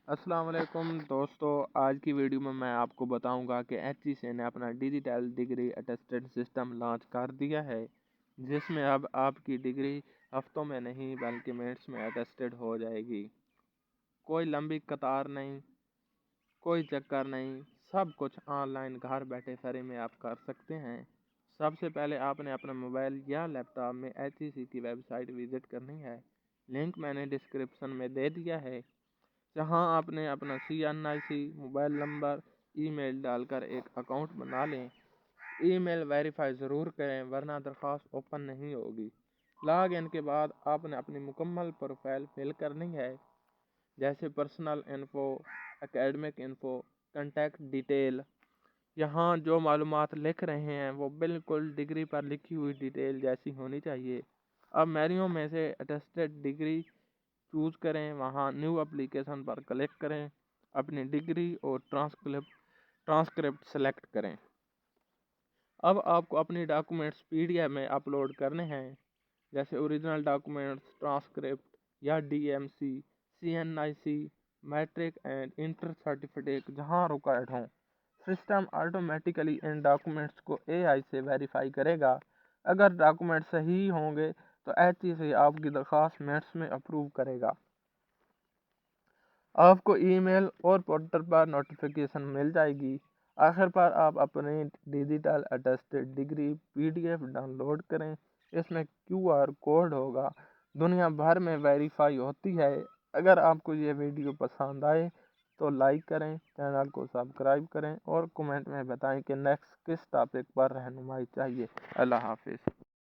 السلام علیکم دوستو، آج کی ویڈیو میں آپ کو بتاؤں گا کہ HEC نے اپنا digital degree attested system launch کر دیا ہے، جس میں اب آپ کی ڈگری ہفتوں میں نہیں بلکہ منٹس میں اٹیسٹڈ ہو جائے گی۔ کوئی لمبی قطار نہیں، کوئی چکر نہیں، سب کچھ آن لائن گھر بیٹھے فری میں آپ کر سکتے ہیں۔ سب سے پہلے آپ نے اپنا موبائل یا لیپ ٹاپ میں HEC کی ویب سائٹ وزٹ کرنی ہے، لنک میں نے ڈسکرپشن میں دے دیا ہے، جہاں آپ نے اپنا CNIC موبائل نمبر ای میل ڈال کر ایک اکاؤنٹ بنا لیں۔ ای میل ویریفائی ضرور کریں ورنہ درخواست اوپن نہیں ہوگی۔ لاگ ان کے بعد آپ نے اپنی مکمل پروفائل فل کرنی ہے، جیسے personal info, academic info, contact detail. یہاں جو معلومات لکھ رہے ہیں وہ بالکل ڈگری پر لکھی ہوئی ڈیٹیل جیسی ہونی چاہیے۔ اب مینیو میں سے اٹیسٹڈ ڈگری چوز کریں، وہاں نیو اپلیکیشن پر کلک کریں، اپنی ڈگری اور ٹرانسکرپٹ سلیکٹ کریں۔ اب آپ کو اپنی ڈاکومنٹس PDF میں اپلوڈ کرنے ہیں، جیسے اوریجنل ڈاکومنٹس، ٹرانسکرپٹ یا DMC، CNIC، matric and inter certificate جہاں ریکوائرڈ ہوں۔ سسٹم آٹومیٹیکلی ان ڈاکومنٹس کو AI سے ویریفائی کرے گا۔ اگر ڈاکومنٹ صحیح ہوں گے تو HEC آپ کی درخواست منٹس میں اپروو کرے گا۔ آپ کو ای میل اور پورٹل پر نوٹیفیکیشن مل جائے گی۔ آخر پر آپ اپنی digital attested degree PDF download کریں، اس میں QR کوڈ ہوگا، دنیا بھر میں ویریفائی ہوتی ہے۔ اگر آپ کو یہ ویڈیو پسند آئے تو لائک کریں، چینل کو سبسکرائب کریں اور کمنٹ میں بتائیں کہ نیکسٹ کس ٹاپک پر رہنمائی چاہیے۔ اللہ حافظ۔